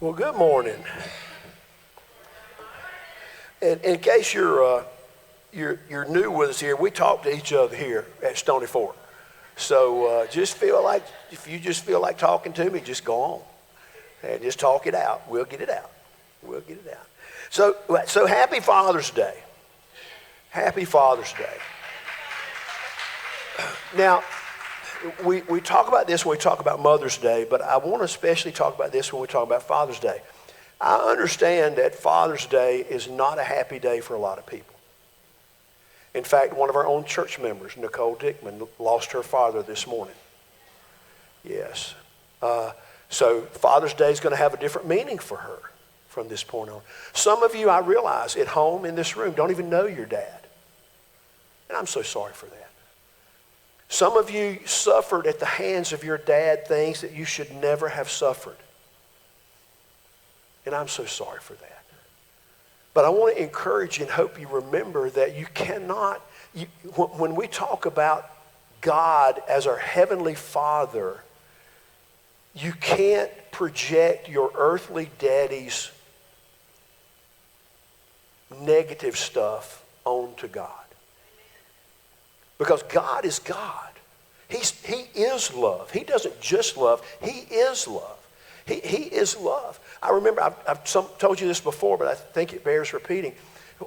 Well, good morning. In case you're new with us here, we talk to each other here at Stony Fort. So if you just feel like talking to me, just go on and just talk it out. We'll get it out. So happy Father's Day. Happy Father's Day. Now, we talk about this when we talk about Mother's Day, but I want to especially talk about this when we talk about Father's Day. I understand that Father's Day is not a happy day for a lot of people. In fact, one of our own church members, Nicole Dickman, lost her father this morning. Yes. So Father's Day is going to have a different meaning for her from this point on. Some of you, I realize, at home in this room don't even know your dad. And I'm so sorry for that. Some of you suffered at the hands of your dad things that you should never have suffered. And I'm so sorry for that. But I want to encourage you and hope you remember that you cannot, when we talk about God as our Heavenly Father, you can't project your earthly daddy's negative stuff onto God. Because God is God. He is love. He doesn't just love. He is love. He is love. I remember, I've told you this before, but I think it bears repeating.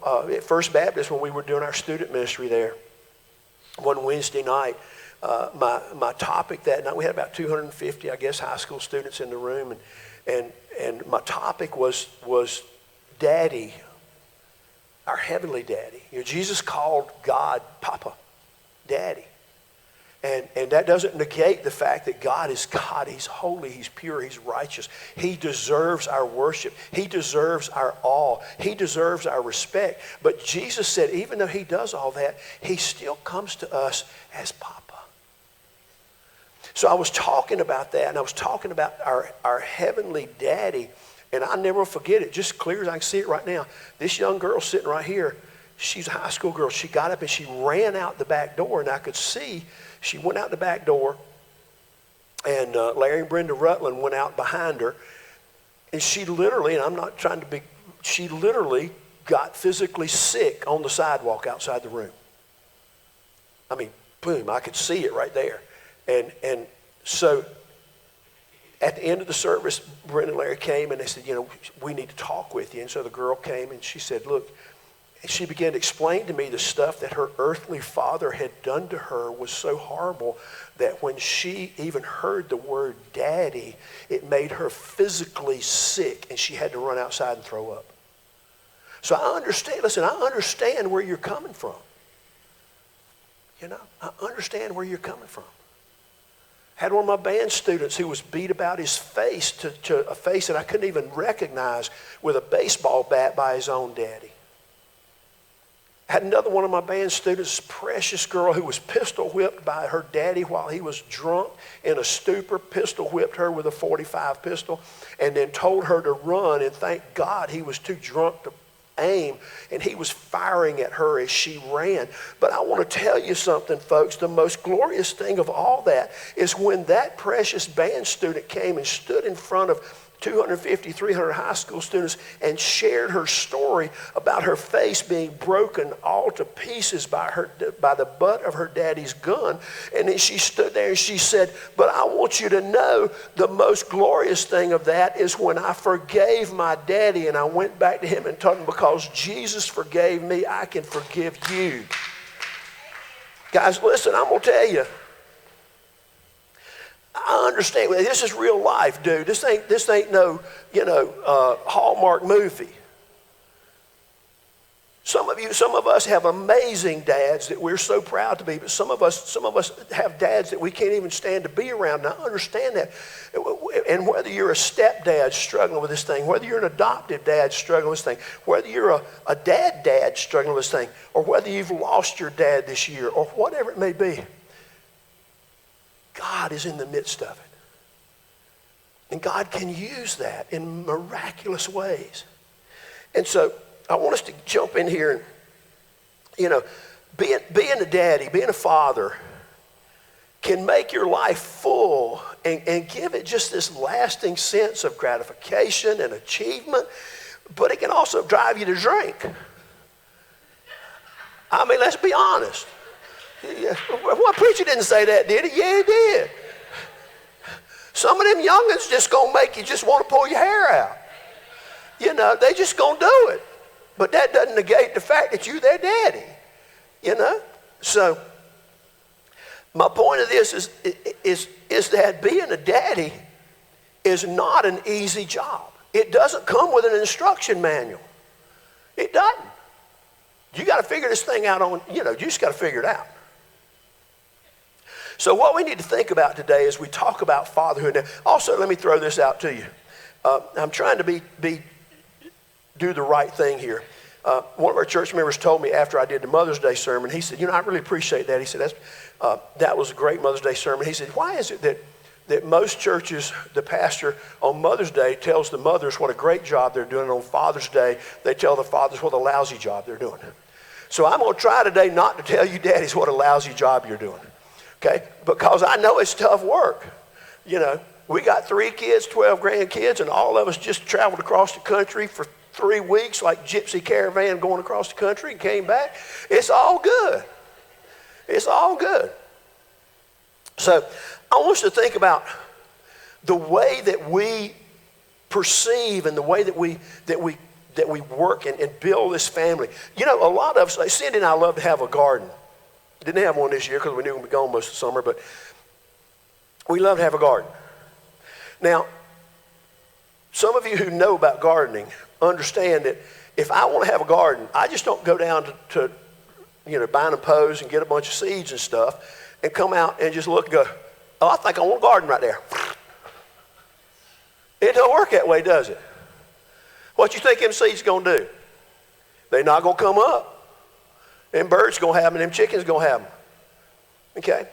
At First Baptist, when we were doing our student ministry there, one Wednesday night, my topic that night, we had about 250, I guess, high school students in the room, and my topic was Daddy, our Heavenly Daddy. You know, Jesus called God Papa, Daddy. And that doesn't negate the fact that God is God. He's holy. He's pure. He's righteous. He deserves our worship. He deserves our awe. He deserves our respect. But Jesus said, even though he does all that, he still comes to us as Papa. So I was talking about that, and I was talking about our Heavenly Daddy, and I'll never forget it, just clear as I can see it right now. This young girl sitting right here, she's a high school girl. She got up and she ran out the back door, and I could see she went out the back door, and Larry and Brenda Rutland went out behind her, and she literally, and I'm not trying to be, she literally got physically sick on the sidewalk outside the room. I mean, boom, I could see it right there. And so at the end of the service, Brenda and Larry came, and they said, we need to talk with you. And so the girl came, and she said, look, and she began to explain to me the stuff that her earthly father had done to her was so horrible that when she even heard the word daddy, it made her physically sick, and she had to run outside and throw up. So I understand where you're coming from. I understand where you're coming from. Had one of my band students who was beat about his face to a face that I couldn't even recognize with a baseball bat by his own daddy. Had another one of my band students, precious girl, who was pistol whipped by her daddy while he was drunk in a stupor, pistol whipped her with a .45 pistol, and then told her to run, and thank God he was too drunk to aim, and he was firing at her as she ran. But I want to tell you something, folks. The most glorious thing of all that is when that precious band student came and stood in front of 250, 300 high school students and shared her story about her face being broken all to pieces by the butt of her daddy's gun. And then she stood there and she said, but I want you to know the most glorious thing of that is when I forgave my daddy and I went back to him and told him, because Jesus forgave me, I can forgive you. Guys, listen, I'm going to tell you, I understand. This is real life, dude. This ain't no, Hallmark movie. Some of us have amazing dads that we're so proud to be, but some of us have dads that we can't even stand to be around. And I understand that. And whether you're a stepdad struggling with this thing, whether you're an adoptive dad struggling with this thing, whether you're a dad struggling with this thing, or whether you've lost your dad this year, or whatever it may be, God is in the midst of it. And God can use that in miraculous ways. And so I want us to jump in here and, being a daddy, being a father can make your life full and give it just this lasting sense of gratification and achievement, but it can also drive you to drink. I mean, let's be honest. What preacher didn't say that, did he? Yeah, he did. Some of them youngins just gonna make you just want to pull your hair out. You know, they just gonna do it. But that doesn't negate the fact that you're their daddy. You know? So, my point of this is that being a daddy is not an easy job. It doesn't come with an instruction manual. It doesn't. You got to figure this thing out on, you just got to figure it out. So what we need to think about today as we talk about fatherhood. Now, also, let me throw this out to you. I'm trying to do the right thing here. One of our church members told me after I did the Mother's Day sermon, he said, I really appreciate that. He said, that was a great Mother's Day sermon. He said, why is it that most churches, the pastor on Mother's Day tells the mothers what a great job they're doing, and on Father's Day, they tell the fathers what a lousy job they're doing? So I'm going to try today not to tell you daddies what a lousy job you're doing, okay? Because I know it's tough work. We got 3 kids, 12 grandkids, and all of us just traveled across the country for 3 weeks like gypsy caravan going across the country and came back. It's all good. It's all good. So I want us to think about the way that we perceive and the way that we work and build this family. A lot of us, like Cindy and I love to have a garden. Didn't have one this year because we knew we'd be gone most of the summer, but we love to have a garden. Now, some of you who know about gardening understand that if I want to have a garden, I just don't go down to Buying and Pose and get a bunch of seeds and stuff and come out and just look and go, oh, I think I want a garden right there. It don't work that way, does it? What you think them seeds going to do? They're not going to come up. Them birds going to have them, and them chickens going to have them. Okay?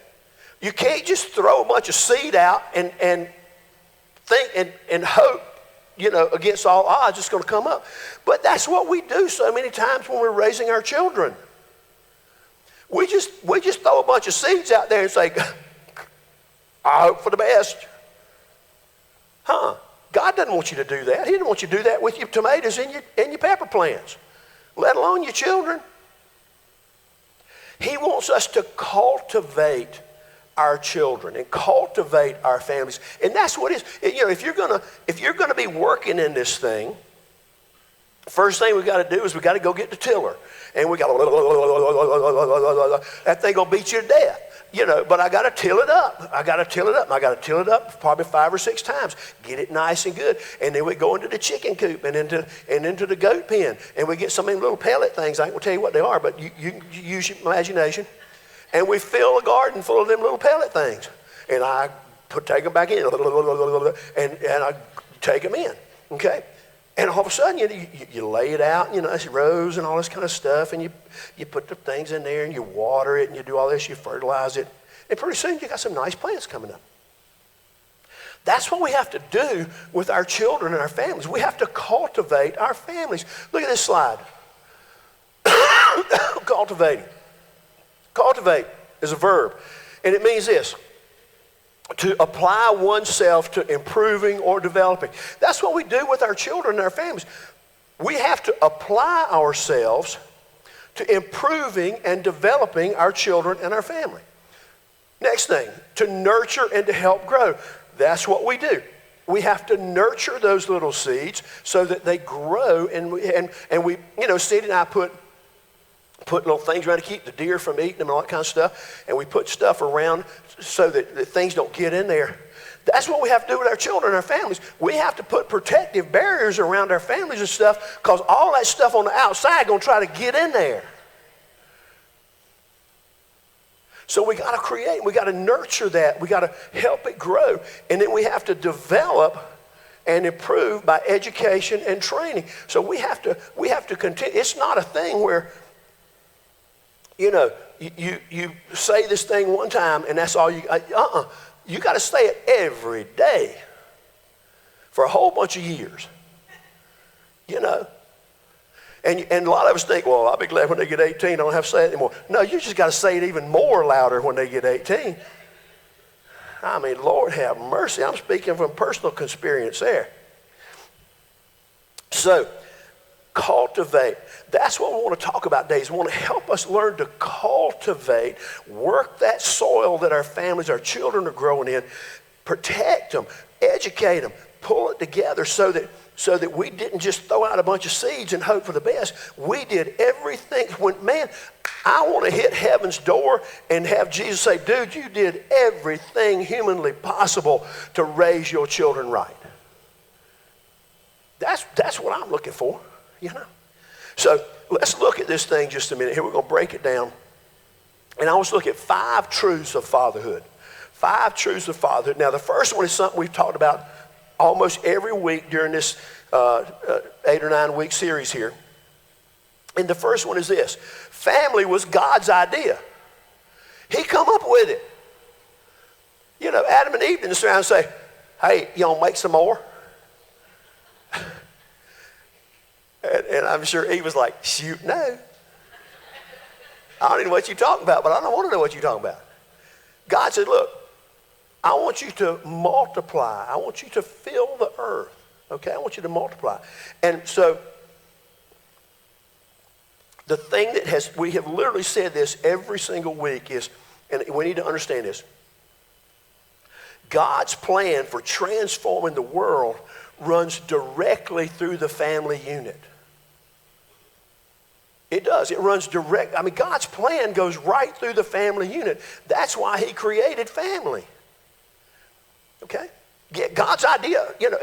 You can't just throw a bunch of seed out and think and hope, against all odds it's going to come up. But that's what we do so many times when we're raising our children. We just throw a bunch of seeds out there and say, I hope for the best. God doesn't want you to do that. He didn't want you to do that with your tomatoes and your pepper plants, let alone your children. He wants us to cultivate our children and cultivate our families. And that's what it is. If you're gonna be working in this thing, first thing we got to do is we got to go get the tiller. And we got that thing gonna beat you to death. But I got to till it up. I got to till it up probably 5 or 6 times. Get it nice and good. And then we go into the chicken coop and into the goat pen. And we get some of them little pellet things. I ain't gonna tell you what they are, but you use your imagination. And we fill a garden full of them little pellet things. And I take them back in. And I take them in. Okay? And all of a sudden, you lay it out, it's rows and all this kind of stuff, and you put the things in there, and you water it, and you do all this, you fertilize it, and pretty soon you got some nice plants coming up. That's what we have to do with our children and our families. We have to cultivate our families. Look at this slide. Cultivating. Cultivate is a verb, and it means this: to apply oneself to improving or developing. That's what we do with our children and our families. We have to apply ourselves to improving and developing our children and our family. Next thing, to nurture and to help grow. That's what we do. We have to nurture those little seeds so that they grow, and we Steve and I put little things around to keep the deer from eating them and all that kind of stuff, and we put stuff around so that things don't get in there. That's what we have to do with our children and our families. We have to put protective barriers around our families and stuff, because all that stuff on the outside going to try to get in there. So we got to create, we got to nurture that, we got to help it grow, and then we have to develop and improve by education and training. So we have to continue. It's not a thing where you say this thing one time and that's all you. You got to say it every day for a whole bunch of years. And a lot of us think, well, I'll be glad when they get 18, I don't have to say it anymore. No, you just got to say it even more louder when they get 18. I mean, Lord have mercy. I'm speaking from personal experience there. So, cultivate. That's what we want to talk about today. We want to help us learn to cultivate, work that soil that our families, our children are growing in, protect them, educate them, pull it together so that we didn't just throw out a bunch of seeds and hope for the best. We did everything. I want to hit heaven's door and have Jesus say, dude, you did everything humanly possible to raise your children right. That's what I'm looking for, you know. So let's look at this thing just a minute. Here we're going to break it down. And I want to look at 5 truths of fatherhood. 5 truths of fatherhood. Now the first one is something we've talked about almost every week during this 8 or 9 week series here. And the first one is this. Family was God's idea. He come up with it. You know, Adam and Eve didn't sit around and say, hey, you want to make some more? And I'm sure Eve was like, shoot, no. I don't even know what you're talking about, but I don't want to know what you're talking about. God said, look, I want you to multiply. I want you to fill the earth. Okay, I want you to multiply. And so the thing that we have literally said this every single week is, and we need to understand this, God's plan for transforming the world runs directly through the family unit. It does. It runs direct. I mean, God's plan goes right through the family unit. That's why he created family. Okay? God's idea, you know,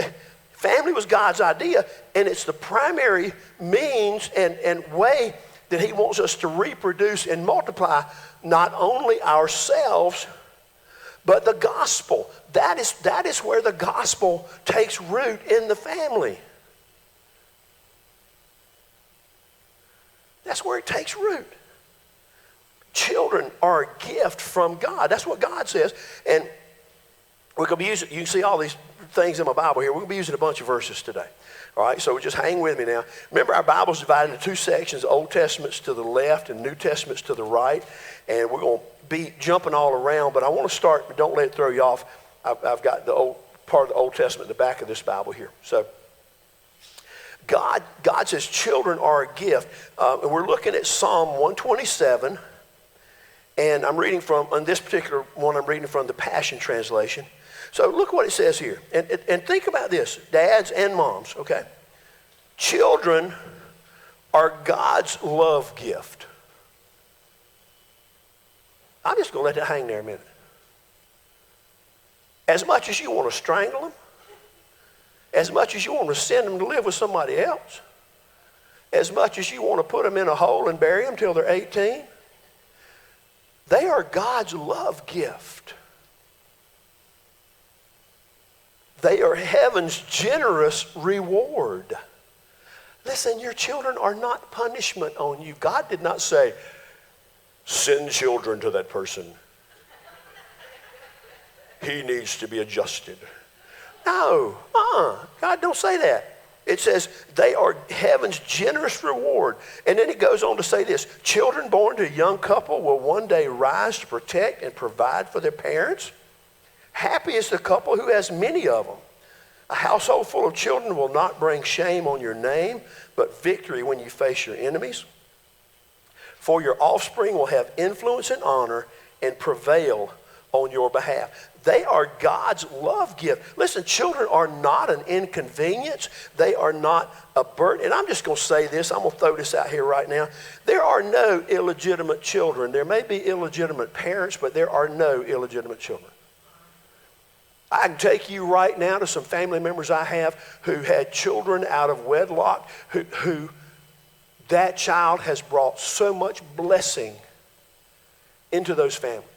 family was God's idea, and it's the primary means and way that he wants us to reproduce and multiply not only ourselves, but the gospel. That is where the gospel takes root in the family. That's where it takes root. Children are a gift from God. That's what God says. And we're going to be using, you can see all these things in my Bible here. We're going to be using a bunch of verses today. All right, so just hang with me now. Remember, our Bible's divided into 2 sections, Old Testaments to the left and New Testaments to the right. And we're going to be jumping all around, but I want to start, but don't let it throw you off. I've got the old part of the Old Testament in the back of this Bible here. So God says children are a gift. And we're looking at Psalm 127. And I'm reading from, on this particular one, I'm reading from the Passion Translation. So look what it says here. And think about this, dads and moms, okay? Children are God's love gift. I'm just going to let that hang there a minute. As much as you want to strangle them, as much as you want to send them to live with somebody else, as much as you want to put them in a hole and bury them till they're 18, they are God's love gift. They are heaven's generous reward. Listen, your children are not punishment on you. God did not say, send children to that person. He needs to be adjusted. No, God don't say that. It says they are heaven's generous reward. And then it goes on to say this, children born to a young couple will one day rise to protect and provide for their parents. Happy is the couple who has many of them. A household full of children will not bring shame on your name, but victory when you face your enemies. For your offspring will have influence and honor and prevail on your behalf. They are God's love gift. Listen, children are not an inconvenience. They are not a burden. And I'm just going to say this. I'm going to throw this out here right now. There are no illegitimate children. There may be illegitimate parents, but there are no illegitimate children. I can take you right now to some family members I have who had children out of wedlock, who that child has brought so much blessing into those families.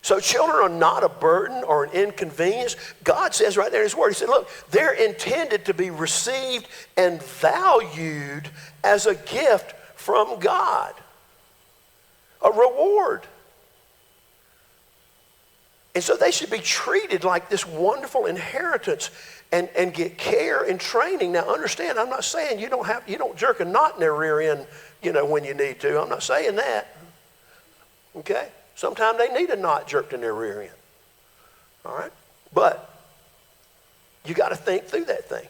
So children are not a burden or an inconvenience. God says right there in his word, he said, look, they're intended to be received and valued as a gift from God, a reward. And so they should be treated like this wonderful inheritance and get care and training. Now understand, I'm not saying you don't jerk a knot in their rear end, when you need to. I'm not saying that. Okay? Sometimes they need a knot jerked in their rear end. All right? But you got to think through that thing.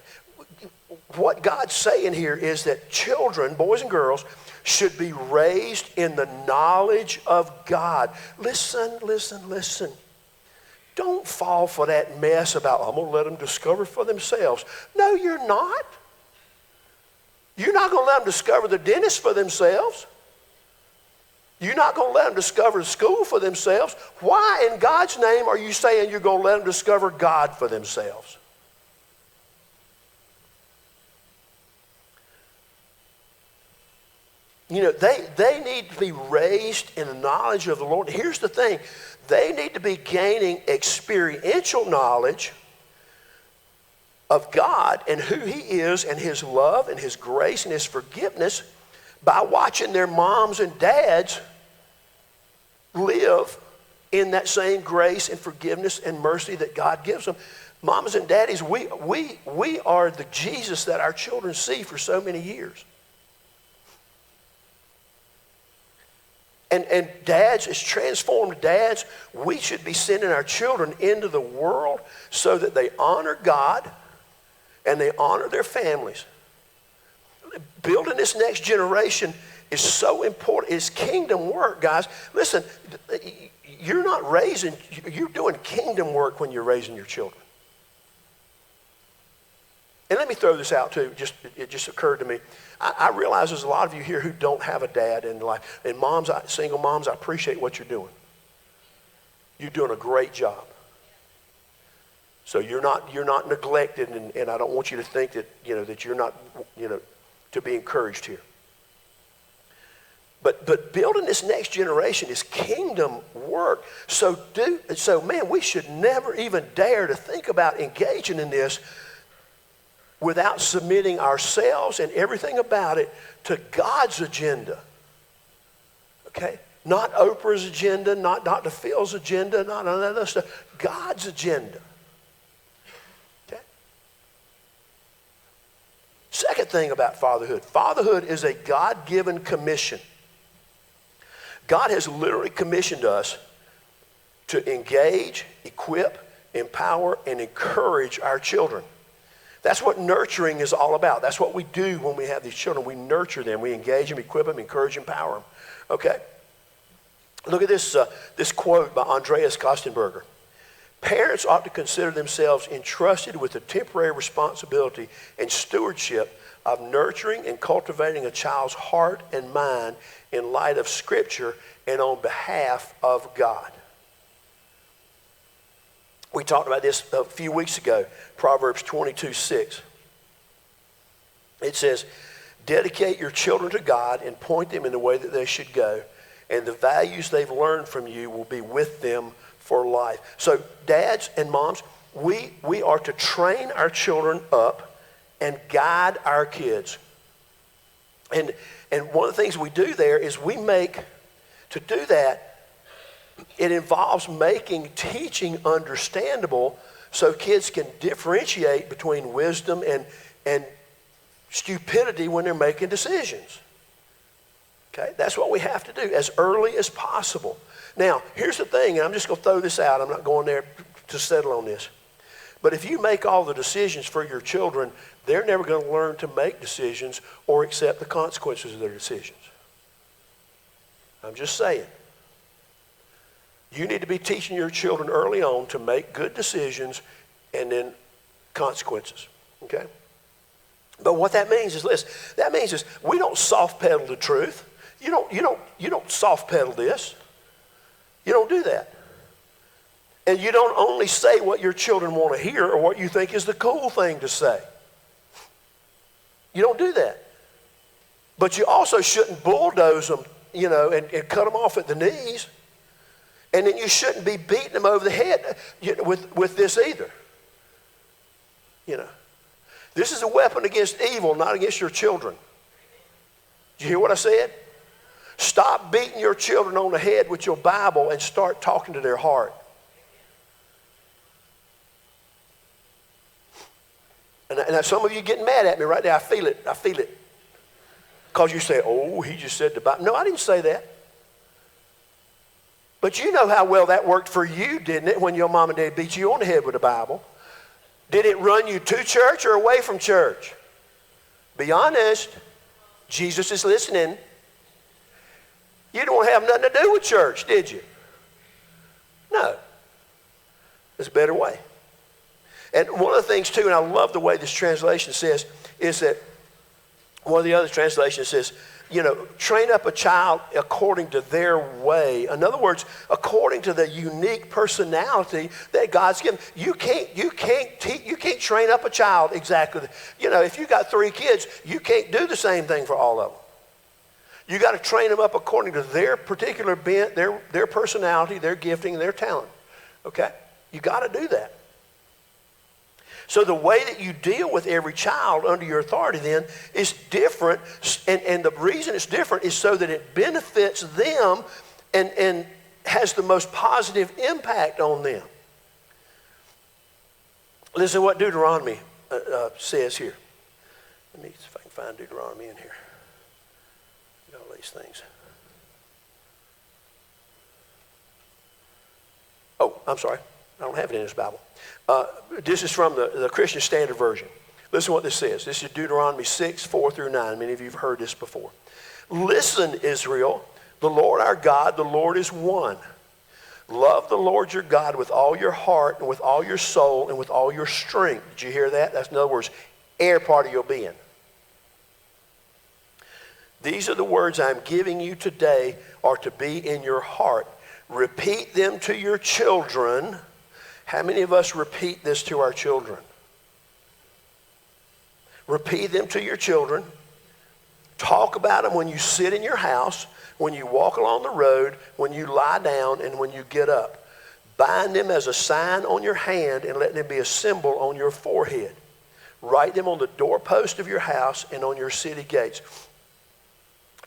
What God's saying here is that children, boys and girls, should be raised in the knowledge of God. Listen, listen, listen. Don't fall for that mess about, I'm going to let them discover for themselves. No, you're not. You're not going to let them discover the dentist for themselves. You're not going to let them discover the school for themselves. Why in God's name are you saying you're going to let them discover God for themselves? You know, they need to be raised in the knowledge of the Lord. Here's the thing. They need to be gaining experiential knowledge of God and who He is and His love and His grace and His forgiveness by watching their moms and dads live in that same grace and forgiveness and mercy that God gives them. Mamas and daddies, we are the Jesus that our children see for so many years. And dads, as transformed dads, we should be sending our children into the world so that they honor God and they honor their families. Building this next generation is so important. It's kingdom work, guys. Listen, you're doing kingdom work when you're raising your children. And let me throw this out too, it just occurred to me. I realize there's a lot of you here who don't have a dad in life. And moms, single moms, I appreciate what you're doing. You're doing a great job. So you're not neglected, and I don't want you to think that, that you're not, to be encouraged here. But building this next generation is kingdom work. So man, we should never even dare to think about engaging in this without submitting ourselves and everything about it to God's agenda. Okay? Not Oprah's agenda, not Dr. Phil's agenda, not none of that stuff. God's agenda. Okay? Second thing about fatherhood. Fatherhood is a God-given commission. God has literally commissioned us to engage, equip, empower, and encourage our children. That's what nurturing is all about. That's what we do when we have these children. We nurture them. We engage them, equip them, encourage, empower them. Okay? Look at this quote by Andreas Kostenberger. Parents ought to consider themselves entrusted with the temporary responsibility and stewardship of nurturing and cultivating a child's heart and mind in light of Scripture and on behalf of God. We talked about this a few weeks ago, Proverbs 22:6. It says, dedicate your children to God and point them in the way that they should go, and the values they've learned from you will be with them for life. So dads and moms, we are to train our children up and guide our kids. And one of the things we do there is to do that, it involves making teaching understandable so kids can differentiate between wisdom and stupidity when they're making decisions. Okay, that's what we have to do as early as possible. Now, here's the thing, and I'm just going to throw this out. I'm not going there to settle on this. But if you make all the decisions for your children, they're never going to learn to make decisions or accept the consequences of their decisions. I'm just saying. You need to be teaching your children early on to make good decisions and then consequences, okay? But what that means is this. That means is we don't soft pedal the truth. You don't soft pedal this. You don't do that. And you don't only say what your children want to hear or what you think is the cool thing to say. You don't do that. But you also shouldn't bulldoze them, and cut them off at the knees. And then you shouldn't be beating them over the head with this either. This is a weapon against evil, not against your children. Did you hear what I said? Stop beating your children on the head with your Bible and start talking to their heart. And some of you getting mad at me right there. I feel it. Because you say, oh, he just said the Bible. No, I didn't say that. But you know how well that worked for you, didn't it, when your mom and dad beat you on the head with a Bible? Did it run you to church or away from church? Be honest. Jesus is listening. You don't have nothing to do with church, did you? No. There's a better way. And one of the things, too, and I love the way this translation says, is that one of the other translations says, train up a child according to their way. In other words, according to the unique personality that God's given. You can't train up a child exactly. If you got 3 kids, you can't do the same thing for all of them. You got to train them up according to their particular bent, their personality, their gifting, their talent. Okay? You got to do that. So the way that you deal with every child under your authority then is different. And the reason it's different is so that it benefits them and has the most positive impact on them. Listen to what Deuteronomy says here. Let me see if I can find Deuteronomy in here. All these things. Oh, I'm sorry. I don't have it in this Bible. This is from the Christian Standard Version. Listen to what this says. This is Deuteronomy 6, 4 through 9. Many of you have heard this before. Listen, Israel, the Lord our God, the Lord is one. Love the Lord your God with all your heart and with all your soul and with all your strength. Did you hear that? That's, in other words, every part of your being. These are the words I'm giving you today are to be in your heart. Repeat them to your children. How many of us repeat this to our children? Repeat them to your children. Talk about them when you sit in your house, when you walk along the road, when you lie down, and when you get up. Bind them as a sign on your hand and let them be a symbol on your forehead. Write them on the doorpost of your house and on your city gates.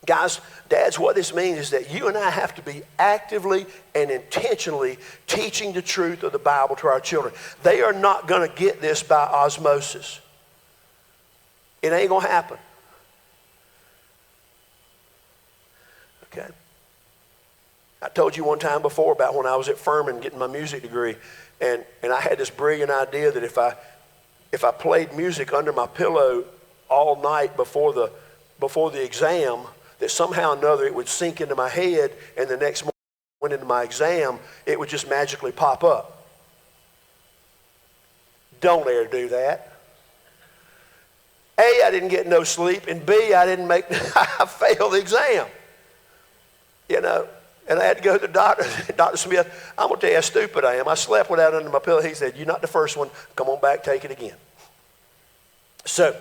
Guys, dads, what this means is that you and I have to be actively and intentionally teaching the truth of the Bible to our children. They are not going to get this by osmosis. It ain't going to happen. Okay? I told you one time before about when I was at Furman getting my music degree, and I had this brilliant idea that if I played music under my pillow all night before the exam, that somehow or another it would sink into my head, and the next morning when I went into my exam, it would just magically pop up. Don't ever do that. A, I didn't get no sleep, and B, I failed the exam. And I had to go to the doctor. Dr. Smith, I'm going to tell you how stupid I am. I slept without under my pillow. He said, you're not the first one. Come on back, take it again. So,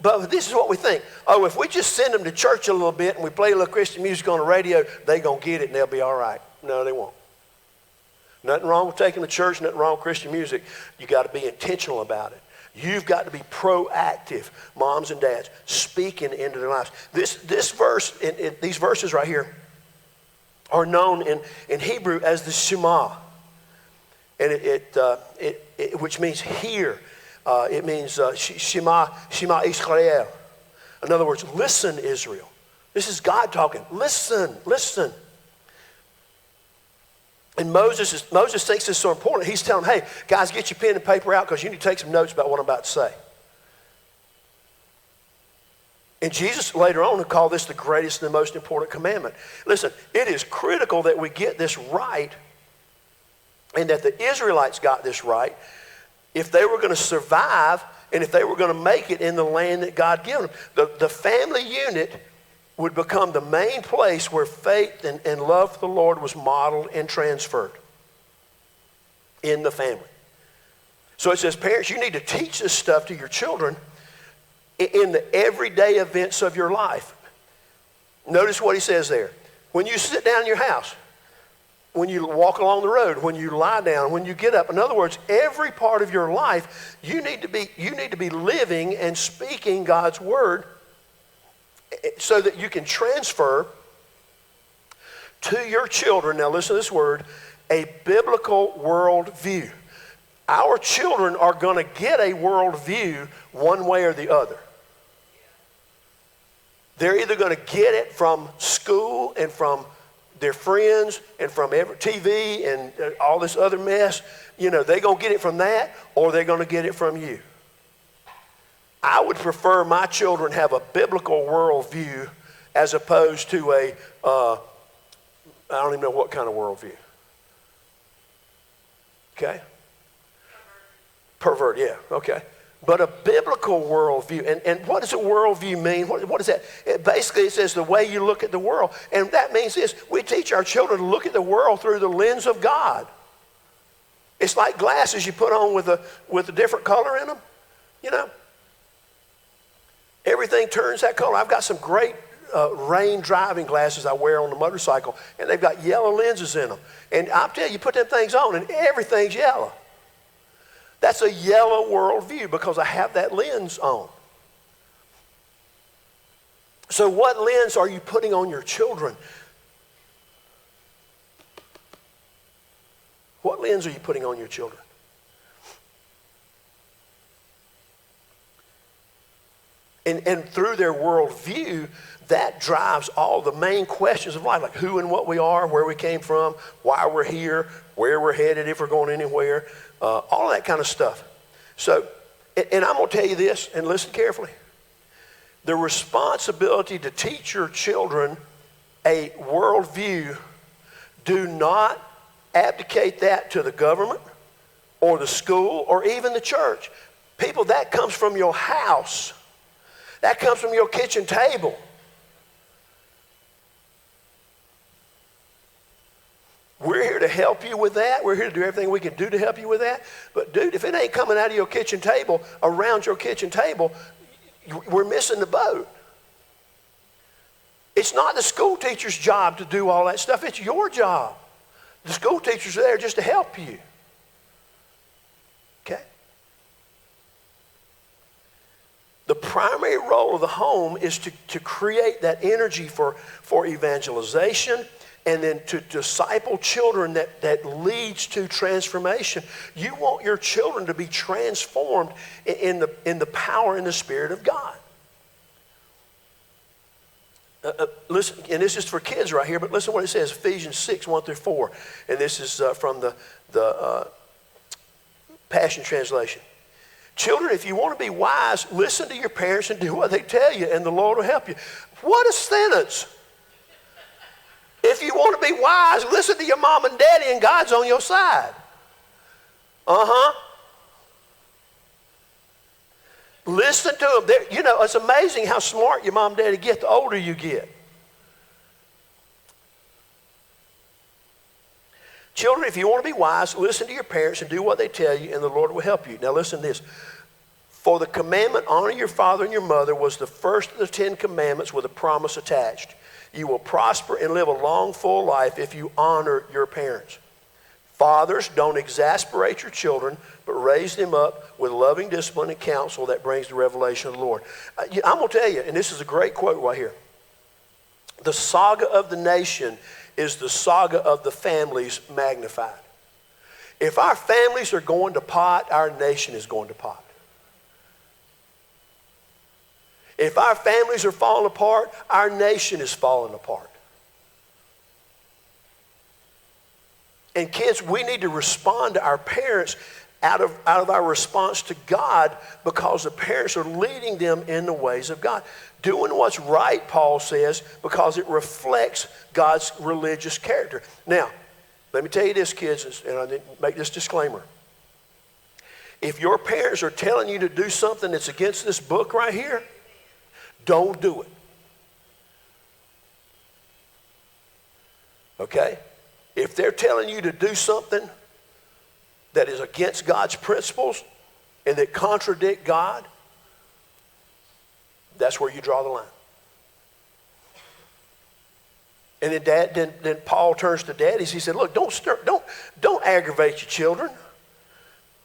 but this is what we think. Oh, if we just send them to church a little bit and we play a little Christian music on the radio, they're going to get it and they'll be all right. No, they won't. Nothing wrong with taking them to church, nothing wrong with Christian music. You got to be intentional about it. You've got to be proactive, moms and dads, speaking into their lives. This verse, these verses right here, are known in Hebrew as the Shema, and which means hear. It means Shema Israel. In other words, listen, Israel. This is God talking. Listen. And Moses thinks this is so important. He's telling them, hey, guys, get your pen and paper out because you need to take some notes about what I'm about to say. And Jesus later on will call this the greatest and the most important commandment. Listen, it is critical that we get this right and that the Israelites got this right if they were going to survive and if they were going to make it in the land that God gave them. The family unit would become the main place where faith and love for the Lord was modeled and transferred in the family. So it says, parents, you need to teach this stuff to your children in the everyday events of your life. Notice what he says there. When you sit down in your house, when you walk along the road, when you lie down, when you get up. In other words, every part of your life, you need to be living and speaking God's word so that you can transfer to your children, now listen to this word, a biblical worldview. Our children are going to get a worldview one way or the other. They're either going to get it from school and from their friends and from every TV and all this other mess, they're going to get it from that, or they're going to get it from you. I would prefer my children have a biblical worldview as opposed to I don't even know what kind of worldview. Okay? Pervert, yeah, okay. But a biblical worldview. And what does a worldview mean? What is that? Basically, it says the way you look at the world. And that means this. We teach our children to look at the world through the lens of God. It's like glasses you put on with a different color in them. Everything turns that color. I've got some great rain driving glasses I wear on the motorcycle, and they've got yellow lenses in them. And I'll tell you, put them things on, and everything's yellow. That's a yellow worldview because I have that lens on. So what lens are you putting on your children? What lens are you putting on your children? And through their worldview, that drives all the main questions of life, like who and what we are, where we came from, why we're here, where we're headed, if we're going anywhere, all that kind of stuff. So, and I'm going to tell you this, and listen carefully. The responsibility to teach your children a worldview, do not abdicate that to the government or the school or even the church. People, that comes from your house. That comes from your kitchen table. We're here to help you with that. We're here to do everything we can do to help you with that. But dude, if it ain't coming out of your kitchen table, around your kitchen table, we're missing the boat. It's not the school teacher's job to do all that stuff. It's your job. The school teachers are there just to help you. Okay? The primary role of the home is to create that energy for evangelization, and then to disciple children that leads to transformation. You want your children to be transformed in the power and the Spirit of God. Listen, and this is for kids right here, but listen to what it says, Ephesians 6, 1 through 4. And this is from the Passion Translation. Children, if you want to be wise, listen to your parents and do what they tell you, and the Lord will help you. What a sentence. If you want to be wise, listen to your mom and daddy, and God's on your side. Listen to them. It's amazing how smart your mom and daddy get the older you get. Children, if you want to be wise, listen to your parents and do what they tell you, and the Lord will help you. Now listen to this. For the commandment, honor your father and your mother, was the first of the 10 commandments with a promise attached. You will prosper and live a long, full life if you honor your parents. Fathers, don't exasperate your children, but raise them up with loving discipline and counsel that brings the revelation of the Lord. I'm going to tell you, and this is a great quote right here. The saga of the nation is the saga of the families magnified. If our families are going to pot, our nation is going to pot. If our families are falling apart, our nation is falling apart. And kids, we need to respond to our parents out of our response to God, because the parents are leading them in the ways of God. Doing what's right, Paul says, because it reflects God's religious character. Now, let me tell you this, kids, and I didn't make this disclaimer. If your parents are telling you to do something that's against this book right here, don't do it. Okay? If they're telling you to do something that is against God's principles and that contradict God, that's where you draw the line. And then Paul turns to daddies. He said, "Look, don't aggravate your children.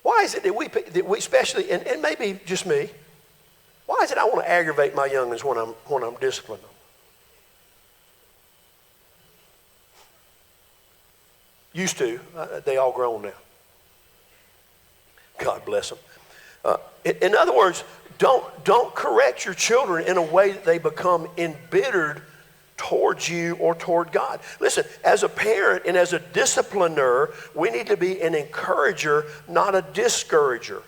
Why is it that we especially, and maybe just me, why is it I want to aggravate my youngins when I'm disciplining them? Used to. They all grown now. God bless them. In other words, don't correct your children in a way that they become embittered towards you or toward God. Listen, as a parent and as a discipliner, we need to be an encourager, not a discourager.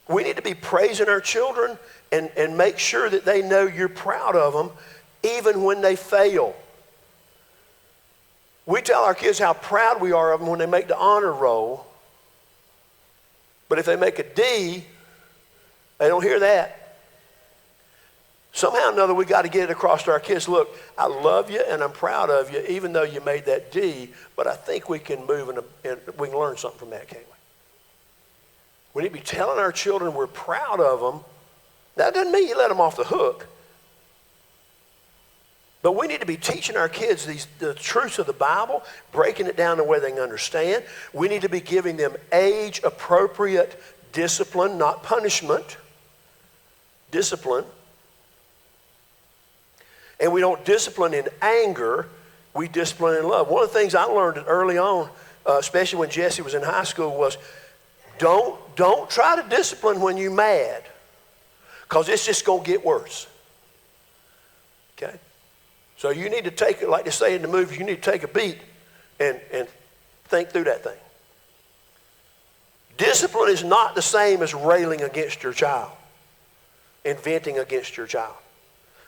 We need to be praising our children and make sure that they know you're proud of them even when they fail. We tell our kids how proud we are of them when they make the honor roll, but if they make a D, they don't hear that. Somehow or another, we got to get it across to our kids. Look, I love you and I'm proud of you, even though you made that D, but I think we can move and we can learn something from that, can't we? We need to be telling our children we're proud of them. That doesn't mean you let them off the hook. But we need to be teaching our kids the truths of the Bible, breaking it down the way they can understand. We need to be giving them age-appropriate discipline, not punishment. Discipline. And we don't discipline in anger, we discipline in love. One of the things I learned early on, especially when Jesse was in high school, was don't try to discipline when you're mad, because it's just going to get worse. Okay? So you need to take it, like they say in the movies, you need to take a beat and think through that thing. Discipline is not the same as railing against your child and venting against your child.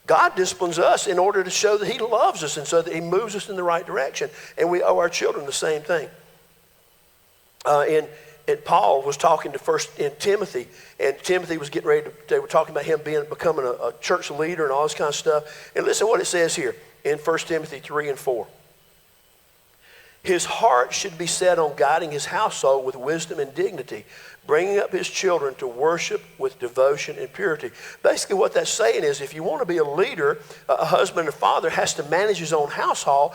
God disciplines us in order to show that he loves us and so that he moves us in the right direction. And we owe our children the same thing. And Paul was talking in Timothy, and Timothy was getting ready they were talking about him becoming a church leader and all this kind of stuff. And listen to what it says here in 1 Timothy 3 and 4. His heart should be set on guiding his household with wisdom and dignity, bringing up his children to worship with devotion and purity. Basically what that's saying is if you want to be a leader, a husband and father has to manage his own household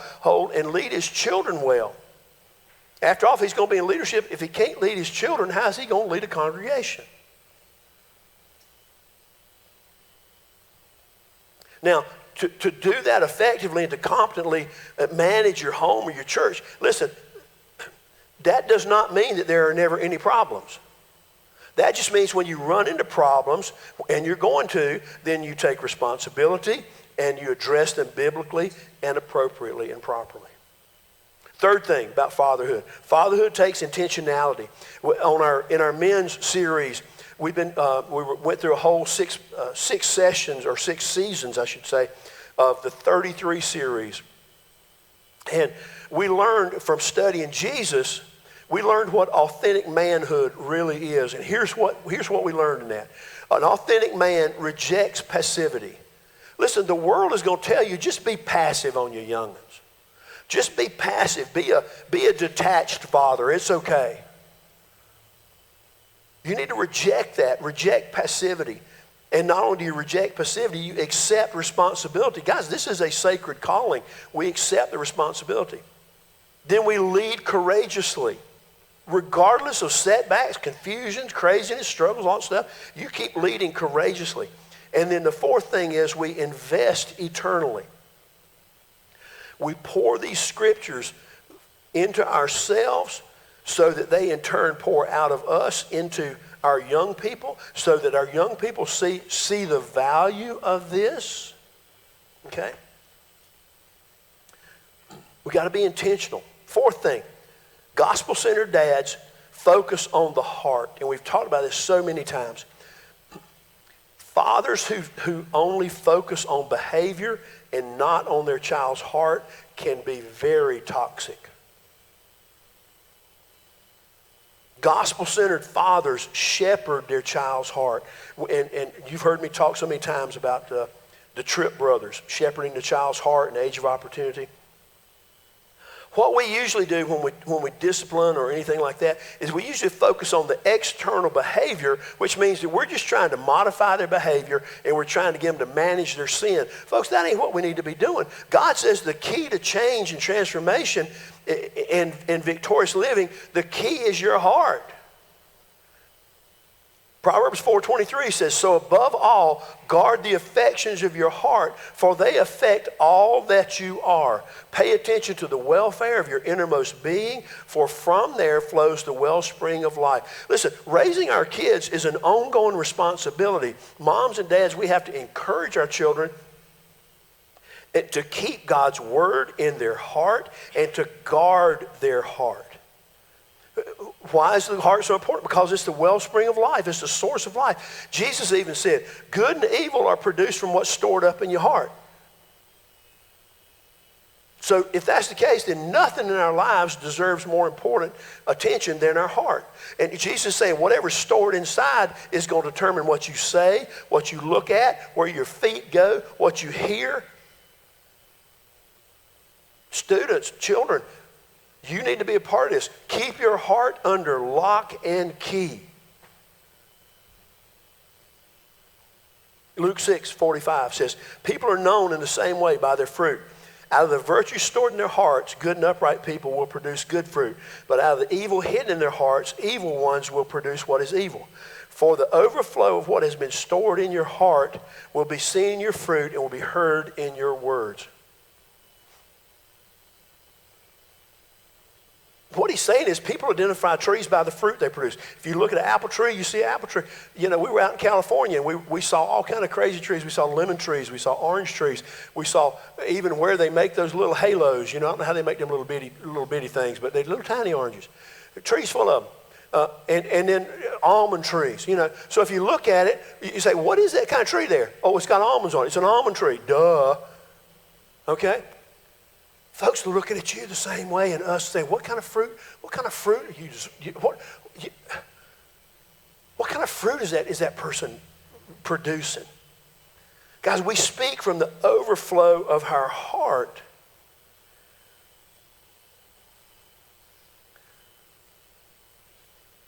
and lead his children well. After all, if he's going to be in leadership, if he can't lead his children, how is he going to lead a congregation? Now, to do that effectively and to competently manage your home or your church, listen, that does not mean that there are never any problems. That just means when you run into problems, and you're going to, then you take responsibility and you address them biblically and appropriately and properly. Third thing about fatherhood. Fatherhood takes intentionality. In our men's series, we went through a whole six sessions, or 6 seasons, I should say, of the 33 series. And we learned from studying Jesus, we learned what authentic manhood really is. And here's what we learned in that. An authentic man rejects passivity. Listen, the world is going to tell you, just be passive on your young'uns. Just be passive. Be a detached father. It's okay. You need to reject that. Reject passivity. And not only do you reject passivity, you accept responsibility. Guys, this is a sacred calling. We accept the responsibility. Then we lead courageously. Regardless of setbacks, confusions, craziness, struggles, all that stuff, you keep leading courageously. And then the fourth thing is we invest eternally. We pour these scriptures into ourselves so that they in turn pour out of us into our young people, so that our young people see the value of this. Okay? We got to be intentional. Fourth thing, gospel-centered dads focus on the heart. And we've talked about this so many times. Fathers who only focus on behavior and not on their child's heart can be very toxic. Gospel-centered fathers shepherd their child's heart. And you've heard me talk so many times about the Tripp brothers, shepherding the child's heart in the age of opportunity. What we usually do when we discipline or anything like that is we usually focus on the external behavior, which means that we're just trying to modify their behavior and we're trying to get them to manage their sin. Folks, that ain't what we need to be doing. God says the key to change and transformation and victorious living, the key is your heart. Proverbs 4:23 says, so above all, guard the affections of your heart, for they affect all that you are. Pay attention to the welfare of your innermost being, for from there flows the wellspring of life. Listen, raising our kids is an ongoing responsibility. Moms and dads, we have to encourage our children And to keep God's word in their heart and to guard their heart. Why is the heart so important? Because it's the wellspring of life. It's the source of life. Jesus even said, good and evil are produced from what's stored up in your heart. So if that's the case, then nothing in our lives deserves more important attention than our heart. And Jesus is saying whatever's stored inside is going to determine what you say, what you look at, where your feet go, what you hear. Students, children, you need to be a part of this. Keep your heart under lock and key. Luke 6:45 says, people are known in the same way by their fruit. Out of the virtue stored in their hearts, good and upright people will produce good fruit. But out of the evil hidden in their hearts, evil ones will produce what is evil. For the overflow of what has been stored in your heart will be seen in your fruit and will be heard in your words. What he's saying is people identify trees by the fruit they produce. If you look at an apple tree, you see an apple tree. You know, we were out in California and we saw all kind of crazy trees. We saw lemon trees. We saw orange trees. We saw even where they make those little halos. You know, I don't know how they make them little bitty things, but they're little tiny oranges. Trees full of them. And then almond trees, you know. So if you look at it, you say, what is that kind of tree there? Oh, it's got almonds on it. It's an almond tree. Duh. Okay? Folks are looking at you the same way and us saying, what kind of fruit are what kind of fruit is that person producing? Guys, we speak from the overflow of our heart.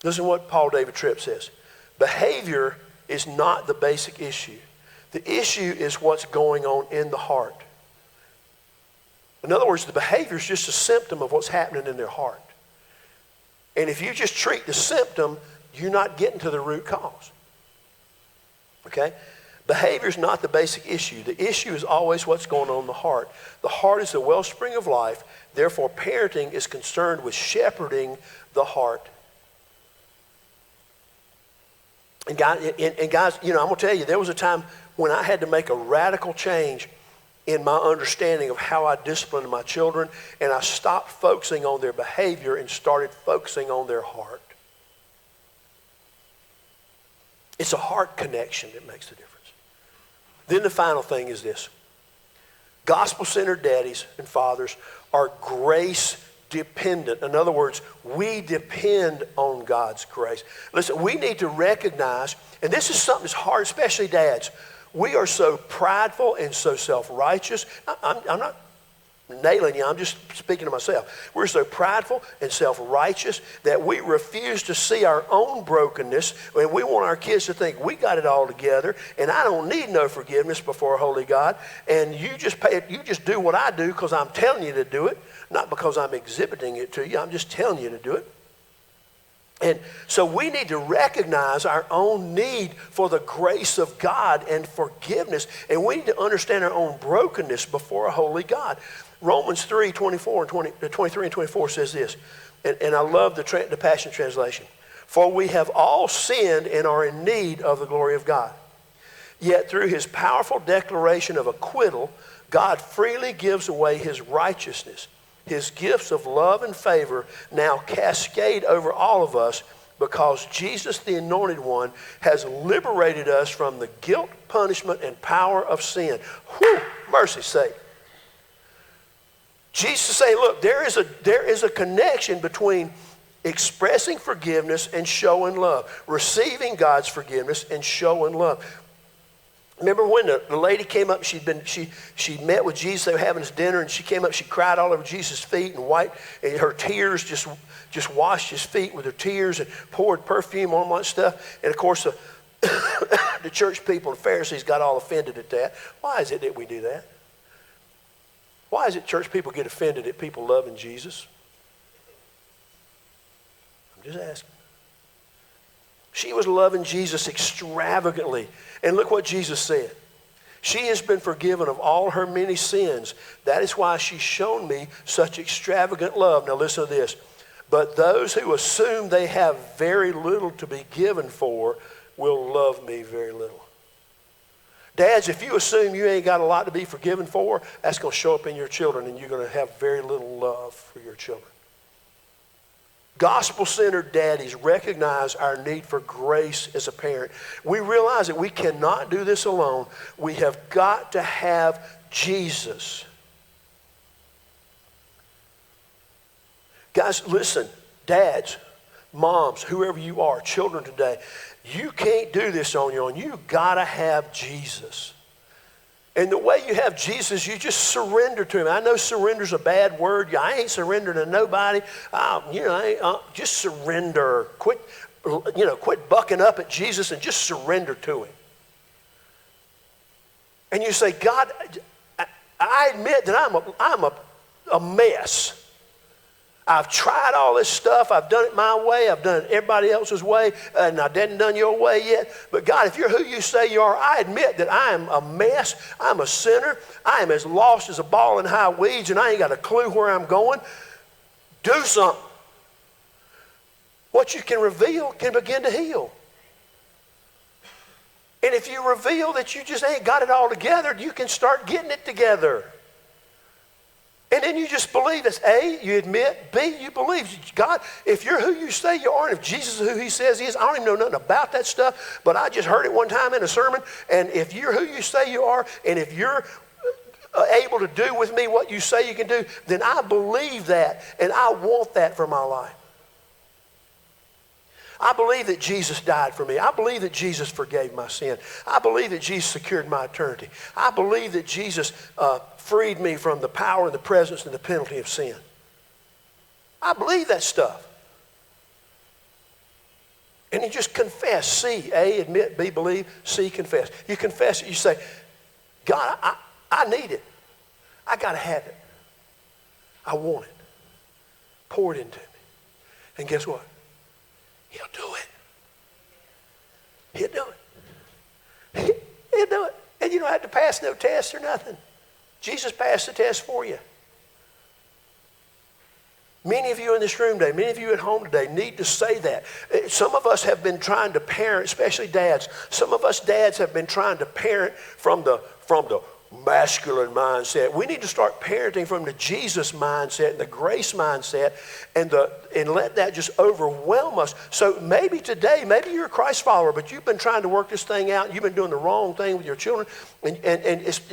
Listen to what Paul David Tripp says. Behavior is not the basic issue. The issue is what's going on in the heart. In other words, the behavior is just a symptom of what's happening in their heart. And if you just treat the symptom, you're not getting to the root cause. Okay? Behavior is not the basic issue. The issue is always what's going on in the heart. The heart is the wellspring of life. Therefore, parenting is concerned with shepherding the heart. And guys, you know, I'm going to tell you, there was a time when I had to make a radical change in my understanding of how I disciplined my children, and I stopped focusing on their behavior and started focusing on their heart. It's a heart connection that makes the difference. Then the final thing is this. Gospel-centered daddies and fathers are grace-dependent. In other words, we depend on God's grace. Listen, we need to recognize, and this is something that's hard, especially dads. We are so prideful and so self-righteous. I'm not nailing you. I'm just speaking to myself. We're so prideful and self-righteous that we refuse to see our own brokenness, and we want our kids to think we got it all together, and I don't need no forgiveness before a holy God, and you just do what I do because I'm telling you to do it, not because I'm exhibiting it to you. I'm just telling you to do it. And so we need to recognize our own need for the grace of God and forgiveness. And we need to understand our own brokenness before a holy God. Romans 3:23 and 24 says this. And I love the Passion Translation. For we have all sinned and are in need of the glory of God. Yet through his powerful declaration of acquittal, God freely gives away his righteousness. His gifts of love and favor now cascade over all of us because Jesus, the Anointed One, has liberated us from the guilt, punishment, and power of sin. Whew, mercy's sake. Jesus is saying, look, there is a connection between expressing forgiveness and showing love, receiving God's forgiveness and showing love. Remember when the lady came up, she met with Jesus, they were having this dinner, and she came up, she cried all over Jesus' feet and her tears just washed his feet with her tears and poured perfume on that stuff. And of course, the church people and Pharisees got all offended at that. Why is it that we do that? Why is it church people get offended at people loving Jesus? I'm just asking. She was loving Jesus extravagantly. And look what Jesus said. She has been forgiven of all her many sins. That is why she's shown me such extravagant love. Now listen to this. But those who assume they have very little to be given for will love me very little. Dads, if you assume you ain't got a lot to be forgiven for, that's going to show up in your children, and you're going to have very little love for your children. Gospel-centered daddies recognize our need for grace as a parent. We realize that we cannot do this alone. We have got to have Jesus. Guys, listen, dads, moms, whoever you are, children today, you can't do this on your own. You've got to have Jesus. And the way you have Jesus, you just surrender to him. I know surrender's a bad word. I ain't surrendering to nobody. Just surrender. Quit bucking up at Jesus and just surrender to him. And you say, God, I admit that I'm a mess. I've tried all this stuff. I've done it my way. I've done it everybody else's way. And I didn't done your way yet. But God, if you're who you say you are, I admit that I am a mess. I'm a sinner. I am as lost as a ball in high weeds, and I ain't got a clue where I'm going. Do something. What you can reveal can begin to heal. And if you reveal that you just ain't got it all together, you can start getting it together. And then you just believe. It's A, you admit. B, you believe. God, if you're who you say you are, and if Jesus is who he says he is, I don't even know nothing about that stuff, but I just heard it one time in a sermon, and if you're who you say you are, and if you're able to do with me what you say you can do, then I believe that, and I want that for my life. I believe that Jesus died for me. I believe that Jesus forgave my sin. I believe that Jesus secured my eternity. I believe that Jesus freed me from the power and the presence and the penalty of sin. I believe that stuff. And you just confess. C, A, admit. B, believe. C, confess. You confess it. You say, God, I need it. I got to have it. I want it. Pour it into me. And guess what? He'll do it. He'll do it. He'll do it. And you don't have to pass no test or nothing. Jesus passed the test for you. Many of you in this room today, many of you at home today need to say that. Some of us have been trying to parent, especially dads. Some of us dads have been trying to parent from the masculine mindset. We need to start parenting from the Jesus mindset and the grace mindset and let that just overwhelm us. So maybe today, maybe you're a Christ follower, but you've been trying to work this thing out and you've been doing the wrong thing with your children. And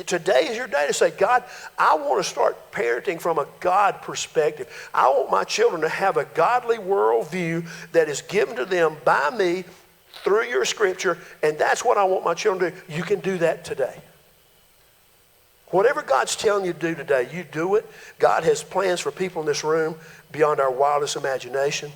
today is your day to say, God, I want to start parenting from a God perspective. I want my children to have a godly worldview that is given to them by me through your scripture, and that's what I want my children to do. You can do that today. Whatever God's telling you to do today, you do it. God has plans for people in this room beyond our wildest imagination.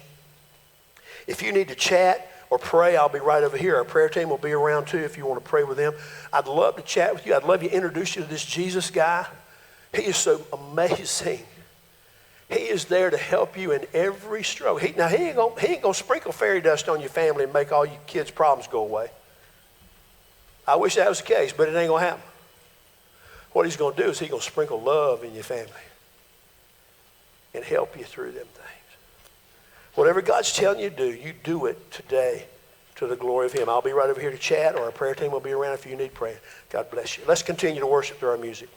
If you need to chat or pray, I'll be right over here. Our prayer team will be around too if you want to pray with them. I'd love to chat with you. I'd love to introduce you to this Jesus guy. He is so amazing. He is there to help you in every struggle. He ain't gonna sprinkle fairy dust on your family and make all your kids' problems go away. I wish that was the case, but it ain't gonna happen. What he's going to do is he's going to sprinkle love in your family and help you through them things. Whatever God's telling you to do, you do it today to the glory of him. I'll be right over here to chat, or our prayer team will be around if you need prayer. God bless you. Let's continue to worship through our music.